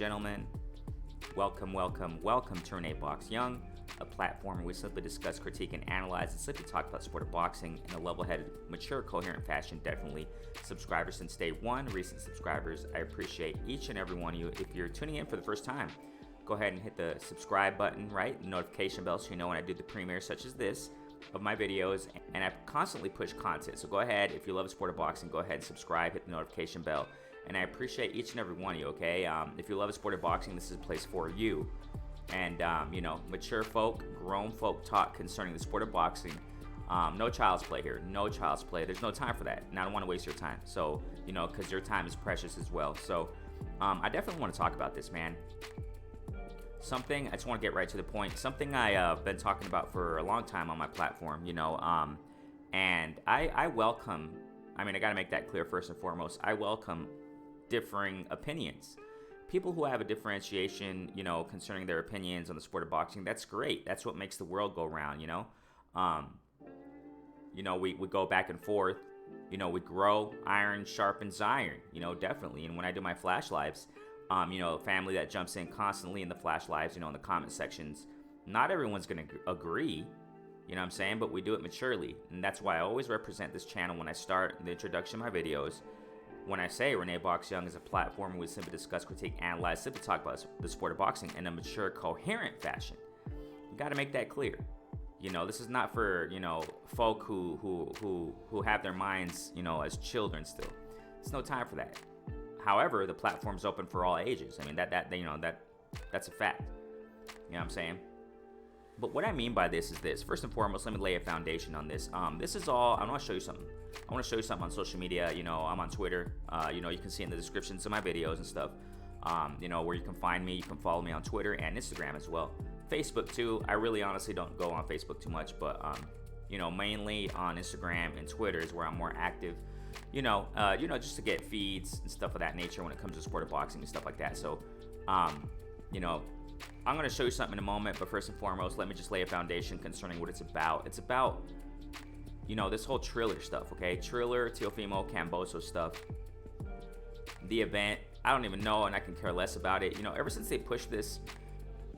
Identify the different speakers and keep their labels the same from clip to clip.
Speaker 1: gentlemen, welcome to Renee Box Young, a platform where we simply discuss, critique, and analyze and simply talk about the sport of boxing in a level-headed, mature, coherent fashion. Definitely subscribers since day one, recent subscribers. I appreciate each and every one of you. If you're tuning in for the first time, go ahead and hit the subscribe button, right? The notification bell so you know when I do the premiere such as this of my videos, and I constantly push content. So go ahead, if you love the sport of boxing, go ahead and subscribe, hit the notification bell. And I appreciate each and every one of you, okay? If you love the sport of boxing, this is a place for you. And, mature folk, grown folk talk concerning the sport of boxing. No child's play here. No child's play. There's no time for that. And I don't want to waste your time. So, because your time is precious as well. So, I definitely want to talk about this, man. I just want to get right to the point. Something I've been talking about for a long time on my platform, and I welcome, I got to make that clear first and foremost. I welcome differing opinions. People who have a differentiation, concerning their opinions on the sport of boxing, that's great. That's what makes the world go round, we go back and forth, we grow, iron sharpens iron, definitely. And when I do my flash lives, family that jumps in constantly in the flash lives, in the comment sections, not everyone's going to agree, but we do it maturely. And that's why I always represent this channel when I start the introduction of my videos. When I say Renee Box Young is a platform where we simply discuss, critique, analyze, simply talk about the sport of boxing in a mature, coherent fashion. You got to make that clear. This is not for, folk who have their minds, as children still. It's no time for that. However, the platform's open for all ages. That's a fact. You know what I'm saying? But what I mean by this is this. First and foremost, let me lay a foundation on this. This is all, I want to show you something. I want to show you something on social media. I'm on Twitter. You can see in the descriptions of my videos and stuff, where you can find me. You can follow me on Twitter and Instagram as well. Facebook too. I really honestly don't go on Facebook too much, but, mainly on Instagram and Twitter is where I'm more active. Just to get feeds and stuff of that nature when it comes to sport of boxing and stuff like that. So, I'm going to show you something in a moment, but first and foremost, let me just lay a foundation concerning what it's about. It's about, this whole Triller stuff, okay? Triller, Teofimo, Camboso stuff. The event, I don't even know, and I can care less about it. Ever since they pushed this,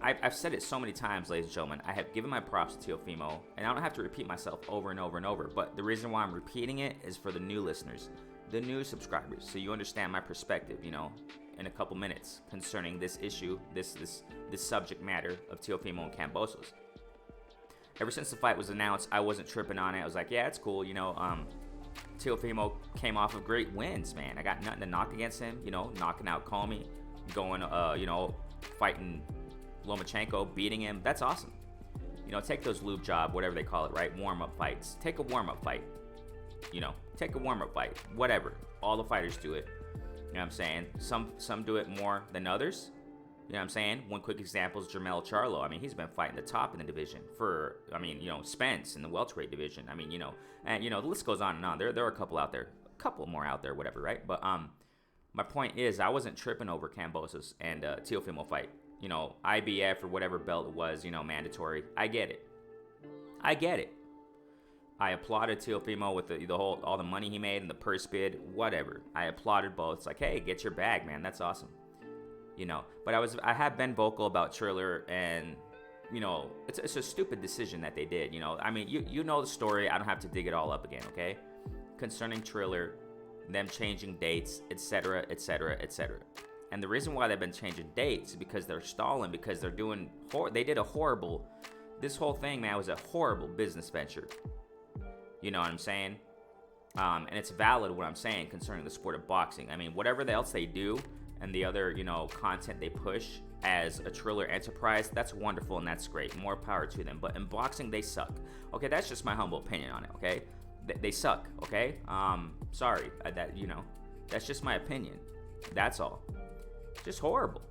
Speaker 1: I've said it so many times, ladies and gentlemen. I have given my props to Teofimo, and I don't have to repeat myself over and over and over. But the reason why I'm repeating it is for the new listeners, the new subscribers, so you understand my perspective, in a couple minutes concerning this issue, this subject matter of Teofimo and Cambosos. Ever since the fight was announced, I wasn't tripping on it. I was like, yeah, it's cool. Teofimo came off of great wins, man. I got nothing to knock against him. Knocking out Comey, going, fighting Lomachenko, beating him. That's awesome. Take those lube job, whatever they call it, right? Warm-up fights. Take a warm-up fight. Take a warm-up fight. Whatever. All the fighters do it. You know what I'm saying? Some do it more than others. You know what I'm saying? One quick example is Jermell Charlo. He's been fighting the top in the division for, Spence in the welterweight division. And the list goes on and on. There are a couple out there, a couple more out there, whatever, right? But my point is, I wasn't tripping over Cambosos and Teofimo fight. IBF or whatever belt it was, mandatory. I get it. I applauded Teofimo with all the money he made and the purse bid, whatever. I applauded both. It's like, hey, get your bag, man. That's awesome. But I have been vocal about Triller, and it's a stupid decision that they did. You know the story. I don't have to dig it all up again, okay? Concerning Triller, them changing dates, etc., etc., etc. And the reason why they've been changing dates is because they're stalling, because they're doing they did a horrible. This whole thing, man, was a horrible business venture. You know what I'm saying? And it's valid what I'm saying concerning the sport of boxing. Whatever else they do and the other, content they push as a Triller enterprise, that's wonderful and that's great. More power to them. But in boxing, they suck. Okay, that's just my humble opinion on it, okay? They suck, okay? Sorry, that's just my opinion. That's all. Just horrible.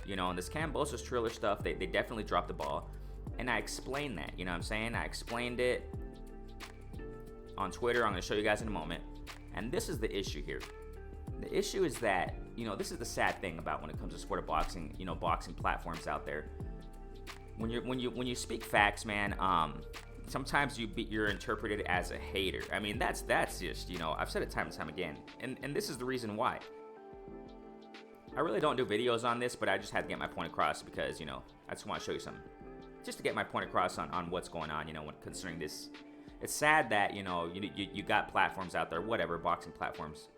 Speaker 1: And this Cambosos Triller stuff, they definitely dropped the ball. And I explained that, what I'm saying? I explained it on Twitter. I'm going to show you guys in a moment. And this is the issue here. The issue is that, this is the sad thing about when it comes to sport of boxing, boxing platforms out there. When you speak facts, man, sometimes you're interpreted as a hater. That's just, I've said it time and time again. And this is the reason why. I really don't do videos on this, but I just had to get my point across because, I just want to show you something. Just to get my point across on what's going on, when concerning this. It's sad that, you got platforms out there, whatever, boxing platforms,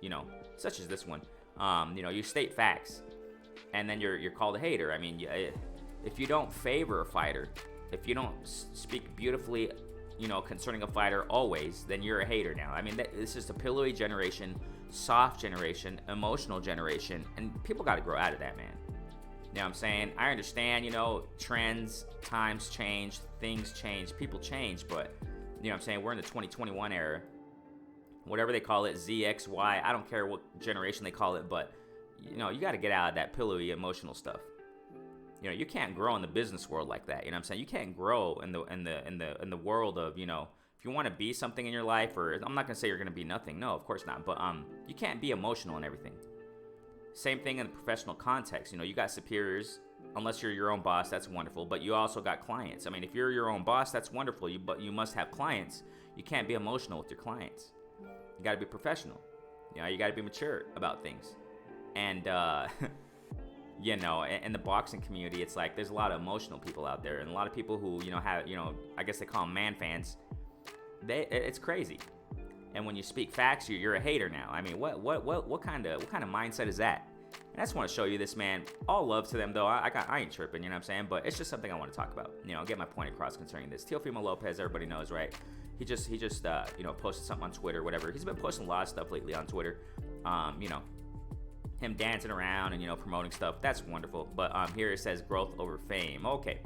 Speaker 1: such as this one. You state facts, and then you're called a hater. I mean, if you don't favor a fighter, if you don't speak beautifully, concerning a fighter always, then you're a hater now. I mean, this is a pillowy generation, soft generation, emotional generation, and people got to grow out of that, man. You know what I'm saying? I understand, trends, times change, things change, people change, but, you know what I'm saying? We're in the 2021 era. Whatever they call it, Z, X, Y, I don't care what generation they call it, but, you got to get out of that pillowy emotional stuff. You can't grow in the business world like that. You know what I'm saying? You can't grow in the world of, if you want to be something in your life, or I'm not going to say you're going to be nothing. No, of course not. But you can't be emotional and everything. Same thing in the professional context. You got superiors, unless you're your own boss, that's wonderful. But you also got clients. I mean, if you're your own boss, that's wonderful. But you must have clients. You can't be emotional with your clients. You got to be professional. You got to be mature about things. And, in the boxing community, it's like there's a lot of emotional people out there, and a lot of people who, have, I guess they call them man fans. It's crazy. And when you speak facts, you're a hater now. I mean, what kind of mindset is that? And I just want to show you this, man. All love to them, though. I ain't tripping, you know what I'm saying? But it's just something I want to talk about. Get my point across concerning this. Teofimo Lopez, everybody knows, right? He just posted something on Twitter, whatever. He's been posting a lot of stuff lately on Twitter. Him dancing around and, promoting stuff. That's wonderful. But here it says growth over fame. Okay.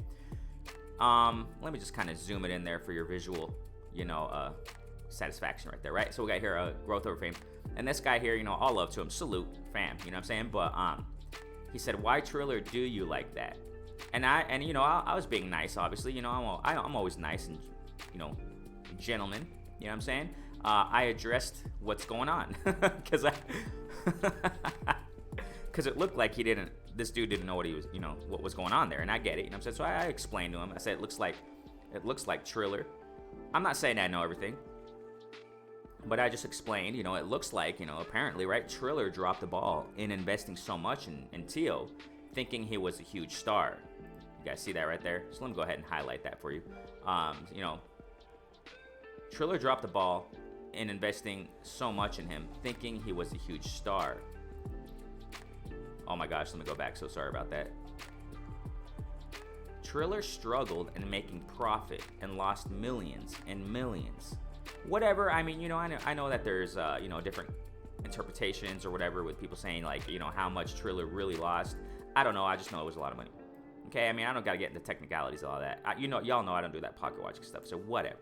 Speaker 1: Let me just kind of zoom it in there for your visual, satisfaction right there, right? So we got here growth over fame. And this guy here, all love to him. Salute, fam. You know what I'm saying? But he said, why Triller do you like that? And I was being nice, obviously. I'm always nice and, gentleman. You know what I'm saying? I addressed what's going on. Because because it looked like this dude didn't know what was going on there, and I get it, So I explained to him. I said it looks like Triller. I'm not saying I know everything, but I just explained, it looks like, apparently, right, Triller dropped the ball in investing so much in Teo, thinking he was a huge star. You guys see that right there? So let me go ahead and highlight that for you. Triller dropped the ball in investing so much in him, thinking he was a huge star. Oh my gosh, let me go back. So sorry about that. Triller struggled in making profit and lost millions and millions. Whatever, I mean, I know that there's, different interpretations or whatever with people saying, like, how much Triller really lost. I don't know. I just know it was a lot of money. Okay, I mean, I don't got to get into technicalities of all that. Y'all know I don't do that pocket watching stuff, so whatever.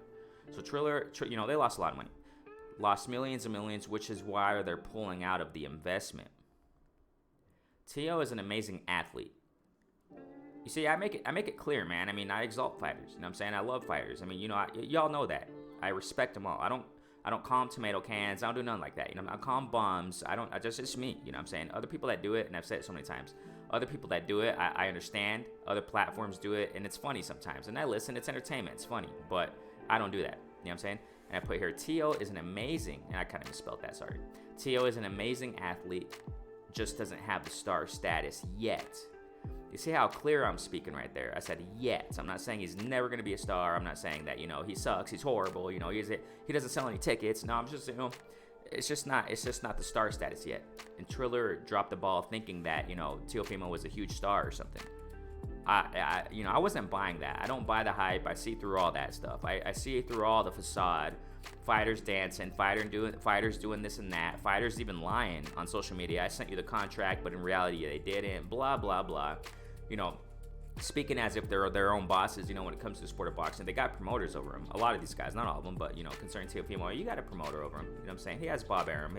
Speaker 1: So Triller, they lost a lot of money. Lost millions and millions, which is why they're pulling out of the investment. Teo is an amazing athlete. You see, I make it clear, man. I mean, I exalt fighters. You know what I'm saying? I love fighters. I mean, y'all know that. I respect them all. I don't call them tomato cans. I don't do nothing like that. I call them bums. It's me. You know what I'm saying? Other people that do it, and I've said it so many times. Other people that do it, I understand. Other platforms do it, and it's funny sometimes. And I listen. It's entertainment. It's funny. But I don't do that. You know what I'm saying? And I put here, Teo is an amazing, and I kind of misspelled that, sorry. Teo is an amazing athlete, just doesn't have the star status yet. You see how clear I'm speaking right there? I said yet. I'm not saying he's never going to be a star. I'm not saying that, he sucks, he's horrible, he doesn't sell any tickets. No, I'm just, it's just not the star status yet. And Triller dropped the ball thinking that, Teofimo was a huge star or something. I wasn't buying that. I don't buy the hype. I see through all that stuff. I see through all the facade. Fighters dancing, fighters doing this and that. Fighters even lying on social media. I sent you the contract, but in reality they didn't. Blah blah blah. Speaking as if they're their own bosses. When it comes to the sport of boxing, they got promoters over them. A lot of these guys, not all of them, but concerning Teofimo, you got a promoter over him. You know what I'm saying? He has Bob Arum.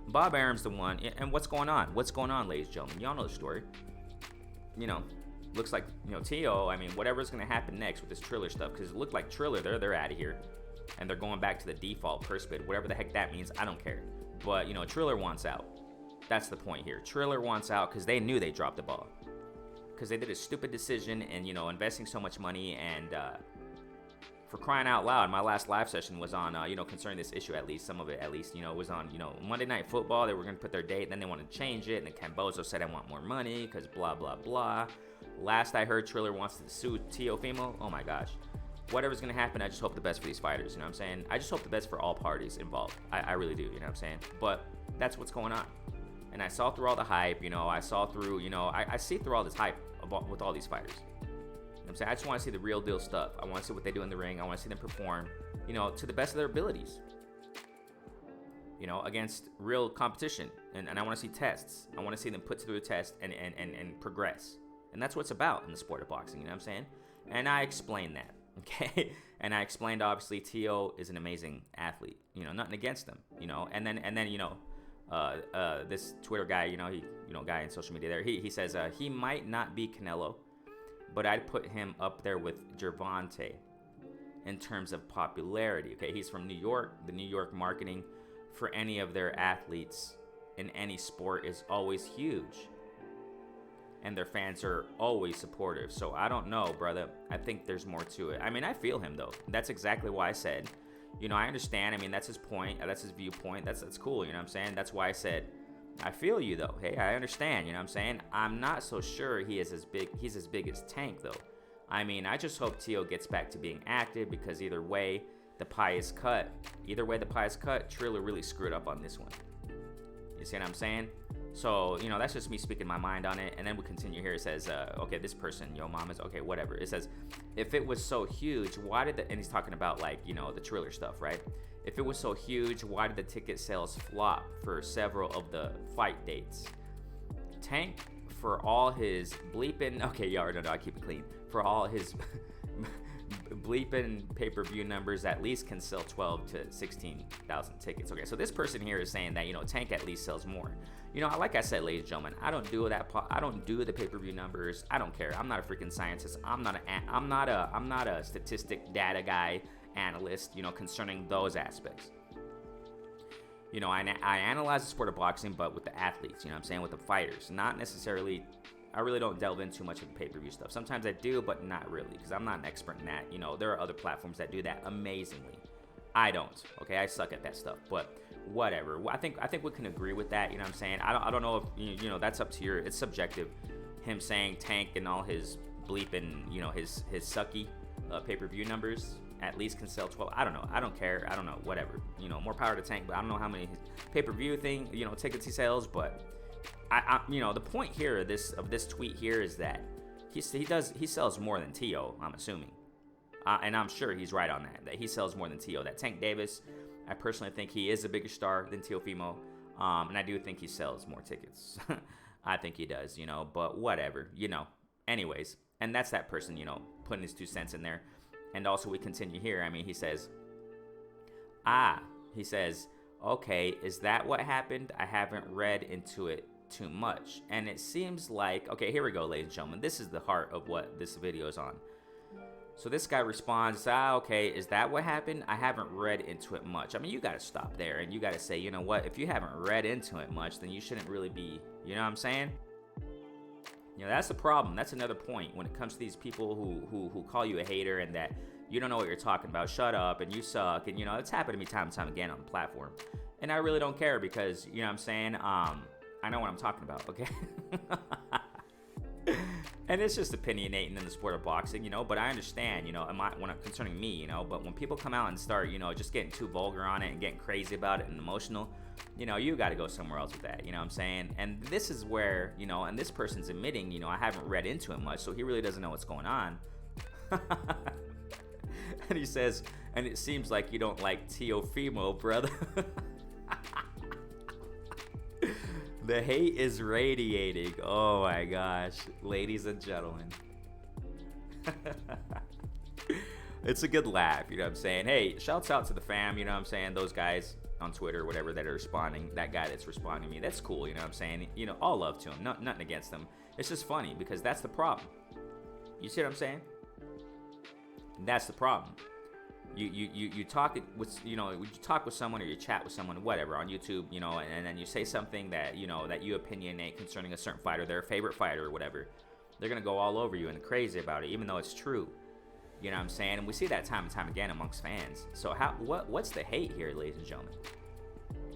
Speaker 1: Bob Arum's the one. And what's going on? What's going on, ladies and gentlemen? Y'all know the story. Looks like Teo. I mean, whatever's gonna happen next with this Triller stuff, because it looked like Triller, they're out of here, and they're going back to the default purse bid, whatever the heck that means. I don't care. But Triller wants out. That's the point here. Triller wants out because they knew they dropped the ball, because they did a stupid decision and investing so much money and For crying out loud, my last live session was on, concerning this issue, at least, some of it, at least, was on, Monday Night Football. They were going to put their date, then they wanted to change it, and then Cambozo said, I want more money, because blah, blah, blah. Last I heard, Triller wants to sue Teofimo. Oh, my gosh. Whatever's going to happen, I just hope the best for these fighters, you know what I'm saying? I just hope the best for all parties involved. I really do, you know what I'm saying? But that's what's going on. And I saw through all the hype, I saw through, I see through all this hype with all these fighters. You know what I'm saying? I just want to see the real deal stuff. I want to see what they do in the ring. I want to see them perform, to the best of their abilities, against real competition. And I want to see tests. I want to see them put through a test and progress. And that's what it's about in the sport of boxing, you know what I'm saying? And I explained that, okay? And I explained, obviously, Teo is an amazing athlete, nothing against him, and then this Twitter guy, guy in social media there, he says, he might not be Canelo, but I'd put him up there with Gervonta in terms of popularity. Okay, he's from New York. The New York marketing for any of their athletes in any sport is always huge, and their fans are always supportive. So I don't know, brother. I think there's more to it. I mean, I feel him, though. That's exactly why I said, I understand. I mean, that's his point. That's his viewpoint. That's cool, you know what I'm saying? That's why I said, I feel you, though. Hey, I understand, you know what I'm saying? I'm not so sure he's as big as Tank, though. I mean, I just hope Teo gets back to being active, because either way the pie is cut, Triller really screwed up on this one. You see what I'm saying? So, that's just me speaking my mind on it. And then we continue here. It says, okay, this person, Yo Mama's, okay, whatever. It says, if it was so huge, why did and he's talking about, like, the Triller stuff, right? If it was so huge, why did the ticket sales flop for several of the fight dates? Tank, for all his bleeping, okay, yeah, no, I keep it clean. For all his bleeping pay-per-view numbers, at least can sell 12 to 16,000 tickets. Okay, so this person here is saying that, Tank at least sells more. Like I said, ladies and gentlemen, I don't do that. I don't do the pay-per-view numbers. I don't care. I'm not a freaking scientist. I'm not a statistic data guy, analyst, concerning those aspects. I analyze the sport of boxing, but with the athletes, what I'm saying, with the fighters, not necessarily. I really don't delve into too much of the pay-per-view stuff. Sometimes I do, but not really, because I'm not an expert in that. There are other platforms that do that amazingly. I don't. Okay, I suck at that stuff, but whatever. I think we can agree with that. You know what I'm saying? I don't know if that's up to it's subjective. Him saying Tank and all his bleeping, his sucky pay-per-view numbers at least can sell 12. I don't know. I don't care. I don't know. Whatever. More power to Tank, but I don't know how many pay-per-view tickets he sells. But I the point here of this tweet here is that he sells more than Teo. I'm assuming, and I'm sure he's right on that he sells more than Teo. That Tank Davis, I personally think he is a bigger star than Teofimo, and I do think he sells more tickets. I think he does, but whatever, anyways. And that's that person, putting his 2 cents in there. And also we continue here. I mean, he says, okay, is that what happened? I haven't read into it too much. And it seems like, okay, here we go, ladies and gentlemen. This is the heart of what this video is on. So this guy responds, okay, is that what happened? I haven't read into it much. I mean, you got to stop there and you got to say, you know what? If you haven't read into it much, then you shouldn't really be, you know what I'm saying? That's the problem. That's another point when it comes to these people who call you a hater and that you don't know what you're talking about. Shut up and you suck. And, it's happened to me time and time again on the platform. And I really don't care because, you know what I'm saying? I know what I'm talking about, okay? And it's just opinionating in the sport of boxing, but I understand, concerning me, but when people come out and start, just getting too vulgar on it and getting crazy about it and emotional, you got to go somewhere else with that, you know what I'm saying? And this is where, and this person's admitting, I haven't read into it much, so he really doesn't know what's going on. And he says, and it seems like you don't like Teofimo, brother. The hate is radiating. Oh my gosh, ladies and gentlemen. It's a good laugh, you know what I'm saying? Hey, shouts out to the fam, you know what I'm saying? Those guys on Twitter or whatever that are responding, that guy that's responding to me, that's cool, you know what I'm saying? All love to him, nothing against them. It's just funny because that's the problem. You see what I'm saying? That's the problem. You talk with you talk with someone or you chat with someone, whatever, on YouTube, and then you say something that that you opinionate concerning a certain fighter, their favorite fighter or whatever. They're gonna go all over you and crazy about it, even though it's true. You know what I'm saying? And we see that time and time again amongst fans. So what's the hate here, ladies and gentlemen?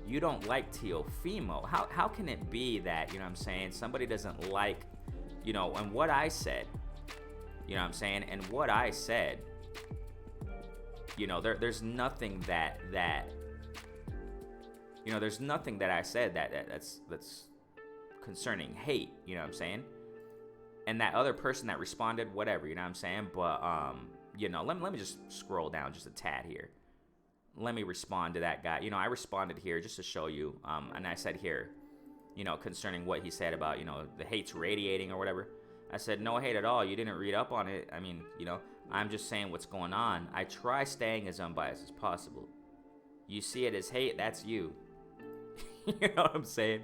Speaker 1: You don't like Teofimo. How can it be that, you know what I'm saying, somebody doesn't like, you know, and what I said, you know what I'm saying, and what I said, you know, there's nothing that you know, there's nothing that I said that's concerning hate, you know what I'm saying? And that other person that responded, whatever, you know what I'm saying? But you know, let me just scroll down just a tad here. Let me respond to that guy. You know, I responded here just to show you, and I said here, you know, concerning what he said about, you know, the hate's radiating or whatever. I said, no hate at all. You didn't read up on it. I mean, you know, I'm just saying what's going on. I try staying as unbiased as possible. You see it as hate, that's you. You know what I'm saying?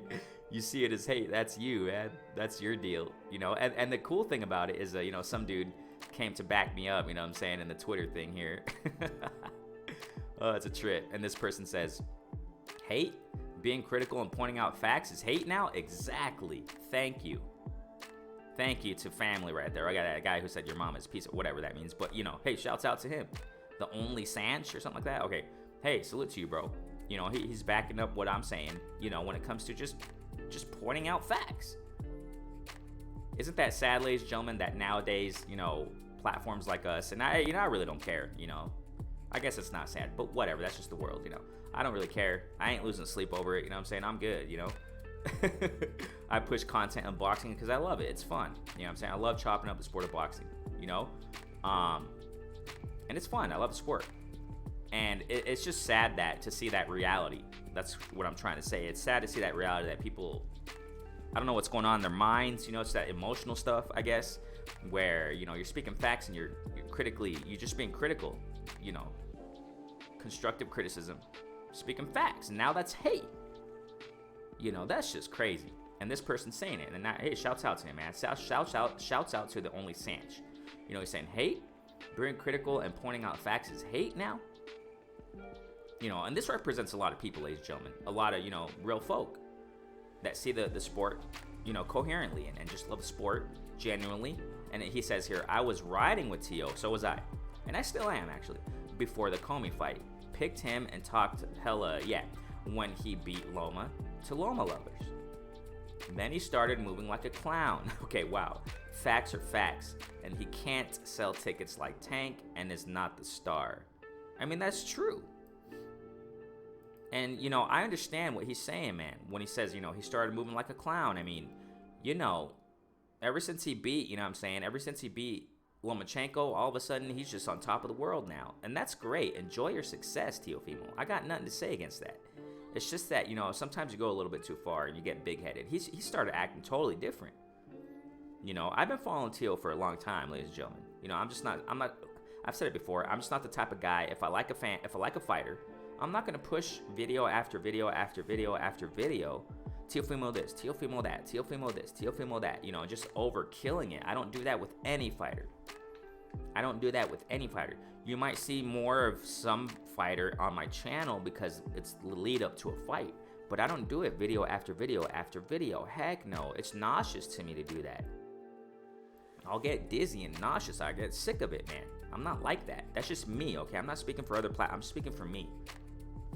Speaker 1: You see it as hate, that's you, man. That's your deal, you know? And the cool thing about it is, you know, some dude came to back me up, you know what I'm saying, in the Twitter thing here. Oh, it's a trip. And this person says, hate? Being critical and pointing out facts is hate now? Exactly. Thank you. Thank you to family right there. I got that guy who said your mom is a piece of whatever that means. But, you know, hey, shouts out to him. The only Sanch or something like that? Okay. Hey, salute to you, bro. You know, he's backing up what I'm saying, you know, when it comes to just pointing out facts. Isn't that sad, ladies and gentlemen, that nowadays, you know, platforms like us, and I really don't care, you know. I guess it's not sad, but whatever. That's just the world, you know. I don't really care. I ain't losing sleep over it, you know what I'm saying? I'm good, you know. I push content on boxing because I love it. It's fun, you know what I'm saying? I love chopping up the sport of boxing, you know. And it's fun. I love the sport. And it's just sad to see that reality. That's what I'm trying to say. It's sad to see that reality that people, I don't know what's going on in their minds. You know, it's that emotional stuff, I guess, where, you know, you're speaking facts and you're just being critical, you know, constructive criticism, speaking facts. And now that's hate. You know, that's just crazy. And this person's saying it. And now, hey, shouts out to him, man. Shouts out to the only Sanch. You know, he's saying hate, being critical and pointing out facts is hate now. You know, and this represents a lot of people, ladies and gentlemen. A lot of, you know, real folk that see the sport, you know, coherently and just love the sport genuinely. And he says here, I was riding with Teo, so was I. And I still am, actually, before the Comey fight. Picked him and talked hella, when he beat Loma to Loma lovers. Then he started moving like a clown. Okay, wow. Facts are facts. And he can't sell tickets like Tank and is not the star. I mean, that's true. And, you know, I understand what he's saying, man, when he says, you know, he started moving like a clown. I mean, you know, ever since he beat, you know what I'm saying, ever since he beat Lomachenko, all of a sudden he's just on top of the world now. And that's great. Enjoy your success, Teofimo. I got nothing to say against that. It's just that, you know, sometimes you go a little bit too far and you get big-headed. He started acting totally different. You know, I've been following Teo for a long time, ladies and gentlemen. You know, I've said it before, I'm just not the type of guy, if I like a fighter, I'm not going to push video after video after video after video. Teofimo this, Teofimo that, Teofimo this, Teofimo that, you know, just overkilling it. I don't do that with any fighter. You might see more of some fighter on my channel because it's the lead up to a fight. But I don't do it video after video after video. Heck no, it's nauseous to me to do that. I'll get dizzy and nauseous. I get sick of it, man. I'm not like that. That's just me, okay? I'm not speaking for other I'm speaking for me.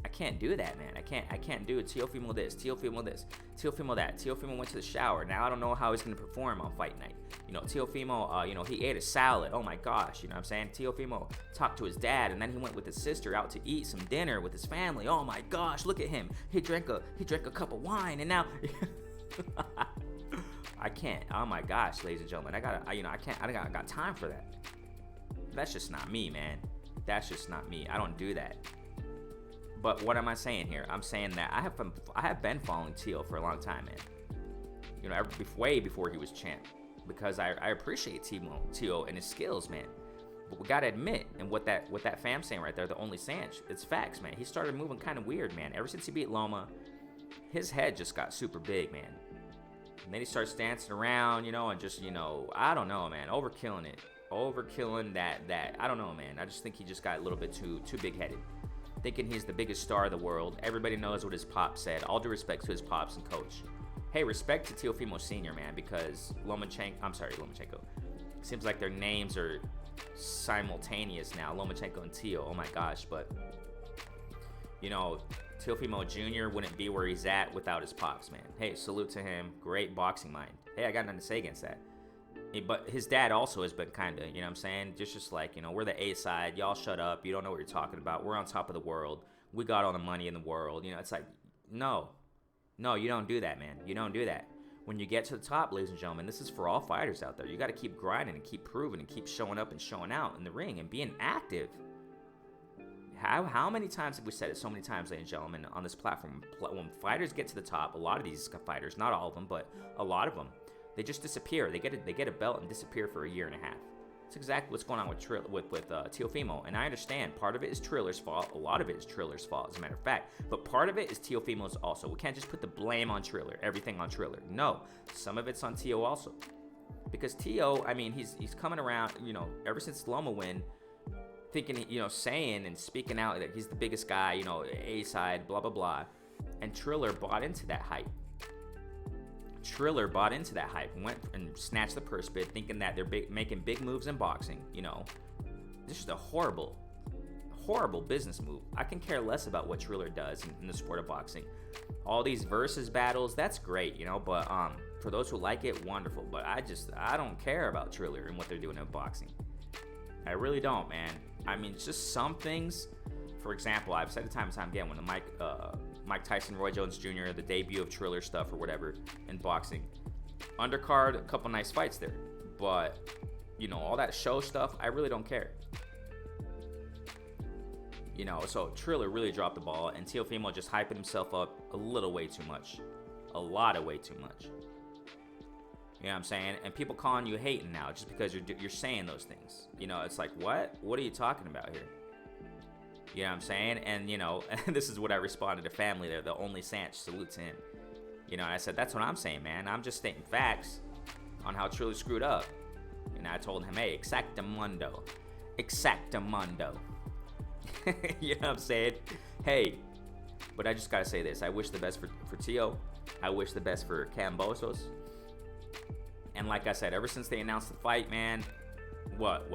Speaker 1: I can't do that, man. I can't do it. Teofimo this, Teofimo this, Teofimo that. Teofimo went to the shower. Now I don't know how he's going to perform on fight night. You know, Teofimo, you know, he ate a salad. Oh my gosh, you know what I'm saying? Teofimo talked to his dad, and then he went with his sister out to eat some dinner with his family. Oh my gosh, look at him. He drank a cup of wine, and now I can't. Oh my gosh, ladies and gentlemen, I got time for that. That's just not me, man. That's just not me. I don't do that. But what am I saying here? I'm saying that I have been following Teo for a long time, man. You know, way before he was champ, because I appreciate Teo and his skills, man. But we gotta admit, and what that fam's saying right there, the only Sanch, it's facts, man. He started moving kind of weird, man. Ever since he beat Loma, his head just got super big, man. And then he starts dancing around, you know, and just, you know, I don't know, man, overkilling that. I don't know, man. I just think he just got a little bit too big-headed. Thinking he's the biggest star of the world. Everybody knows what his pop said. All due respect to his pops and coach. hey, respect to Teofimo Senior, man, because Lomachenko. Seems like their names are simultaneous now, Lomachenko and Teo. Oh my gosh, but you know, Teofimo Jr. wouldn't be where he's at without his pops, man. Hey, salute to him. Great boxing mind. Hey, I got nothing to say against that. But his dad also has been kind of, you know what I'm saying? Just like, you know, we're the A side. Y'all shut up. You don't know what you're talking about. We're on top of the world. We got all the money in the world. You know, it's like, no, you don't do that, man. You don't do that. When you get to the top, ladies and gentlemen, this is for all fighters out there. You got to keep grinding and keep proving and keep showing up and showing out in the ring and being active. How many times have we said it so many times, ladies and gentlemen, on this platform? When fighters get to the top, a lot of these fighters, not all of them, but a lot of them, they just disappear. They get a belt and disappear for a year and a half. That's exactly what's going on with Teofimo. And I understand part of it is Triller's fault. A lot of it is Triller's fault, as a matter of fact. But part of it is Teofimo's also. We can't just put the blame on Triller, everything on Triller. No, some of it's on Teo also. Because Teo, I mean, he's coming around, you know, ever since Loma win, thinking, you know, saying and speaking out that he's the biggest guy, you know, A side, blah, blah, blah. And Triller bought into that hype. Went and snatched the purse bid, thinking that they're making big moves in boxing. You know, this is a horrible business move. I can care less about what Triller does in the sport of boxing. All these versus battles, that's great, you know, but for those who like it, wonderful. But I don't care about Triller and what they're doing in boxing. I really don't, man. I mean, it's just some things. For example, I've said it time and time again, when the Mike Tyson, Roy Jones Jr., the debut of Triller stuff or whatever in boxing. Undercard, a couple nice fights there. But, you know, all that show stuff, I really don't care. You know, so Triller really dropped the ball, and Teofimo just hyping himself up a little way too much. A lot of way too much. You know what I'm saying? And people calling you hating now just because you're saying those things. You know, it's like, what? What are you talking about here? You know what I'm saying? And, you know, this is what I responded to family there. The only Sanch, salute to him. You know, and I said, that's what I'm saying, man. I'm just stating facts on how Triller screwed up. And I told him, hey, exactamundo. You know what I'm saying? Hey, but I just got to say this. I wish the best for Teo. I wish the best for Kambosos. And like I said, ever since they announced the fight, man, what,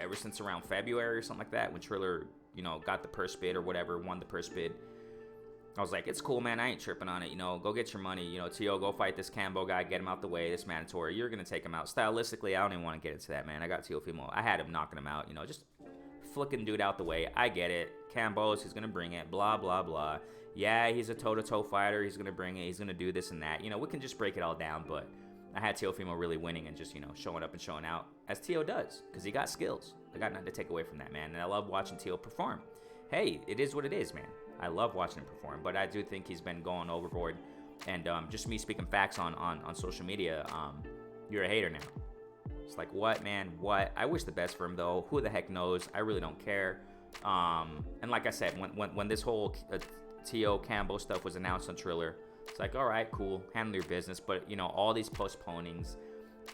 Speaker 1: ever since around February or something like that, when Triller, you know, got the purse bid or whatever, won the purse bid, I was like, it's cool, man, I ain't tripping on it, you know, go get your money, you know, Teo, go fight this Cambo guy, get him out the way, this mandatory, you're going to take him out. Stylistically, I don't even want to get into that, man. I got Teofimo, I had him knocking him out, you know, just flicking dude out the way. I get it, Cambos, he's going to bring it, blah, blah, blah. Yeah, he's a toe-to-toe fighter, he's going to bring it, he's going to do this and that, you know, we can just break it all down, but I had Teofimo really winning and just, you know, showing up and showing out, as Teo does, because he got skills. I got nothing to take away from that, man. And I love watching Teo perform. Hey, it is what it is, man. I love watching him perform, but I do think he's been going overboard. And just me speaking facts on social media, you're a hater now. It's like, what, man? What? I wish the best for him, though. Who the heck knows? I really don't care. And like I said, when this whole Teo Cambo stuff was announced on Triller, it's like, all right, cool, handle your business. But, you know, all these postponings,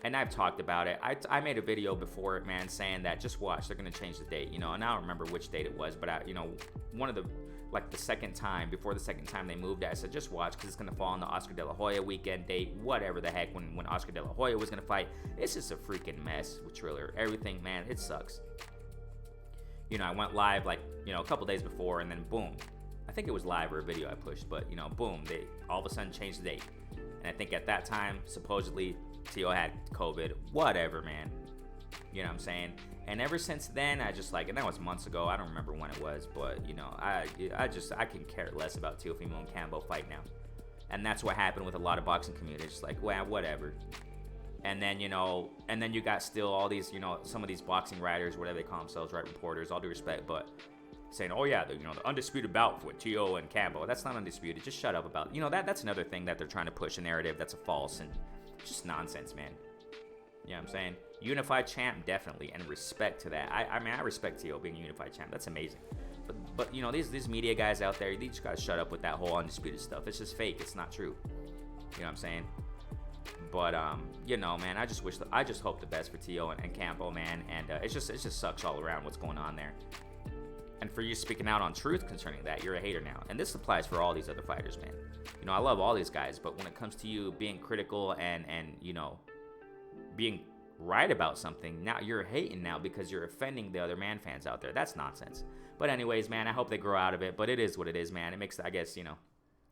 Speaker 1: and I've talked about it. I made a video before it, man, saying that just watch, they're going to change the date, you know, and I don't remember which date it was, but, you know, one of the, like the second time, before the second time they moved it, I said, just watch, because it's going to fall on the Oscar De La Hoya weekend date, whatever the heck, when Oscar De La Hoya was going to fight. It's just a freaking mess with Triller. Everything, man, it sucks. You know, I went live, like, you know, a couple days before, and then boom. I think it was live or a video I pushed, but, you know, boom, they all of a sudden changed the date. And I think at that time, supposedly, Teo had COVID, whatever, man. You know what I'm saying? And ever since then, I just like, and that was months ago, I don't remember when it was, but, you know, I can care less about Teofimo and Cambo fight now. And that's what happened with a lot of boxing communities, just like, well, whatever. And then, you know, you got still all these, you know, some of these boxing writers, whatever they call themselves, right, reporters, all due respect, but saying, oh yeah, you know, the undisputed bout with Teo and Cambo. That's not undisputed. Just shut up about, you know, that's another thing that they're trying to push, a narrative that's a false and just nonsense, man. You know what I'm saying? Unified champ, definitely, and respect to that. I mean, I respect Teo being a unified champ. That's amazing. But you know, these media guys out there, they just gotta shut up with that whole undisputed stuff. It's just fake. It's not true. You know what I'm saying? But you know, man, I just hope the best for Teo and Campo, man. And it just sucks all around what's going on there. And for you speaking out on truth concerning that, you're a hater now. And this applies for all these other fighters, man. You know, I love all these guys, but when it comes to you being critical and you know, being right about something, now you're hating now because you're offending the other man fans out there. That's nonsense. But anyways, man, I hope they grow out of it. But it is what it is, man. It makes, I guess, you know,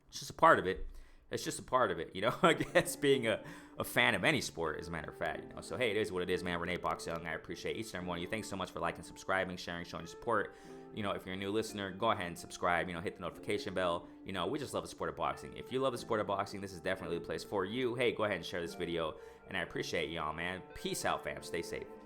Speaker 1: it's just a part of it. It's just a part of it, you know. I guess being a fan of any sport, as a matter of fact, you know. So hey, it is what it is, man. Renee Box Young, I appreciate each and every one of you. Thanks so much for liking, subscribing, sharing, showing your support. You know, if you're a new listener, go ahead and subscribe. You know, hit the notification bell. You know, we just love the sport of boxing. If you love the sport of boxing, this is definitely the place for you. Hey, go ahead and share this video, and I appreciate y'all, man. Peace out, fam. Stay safe.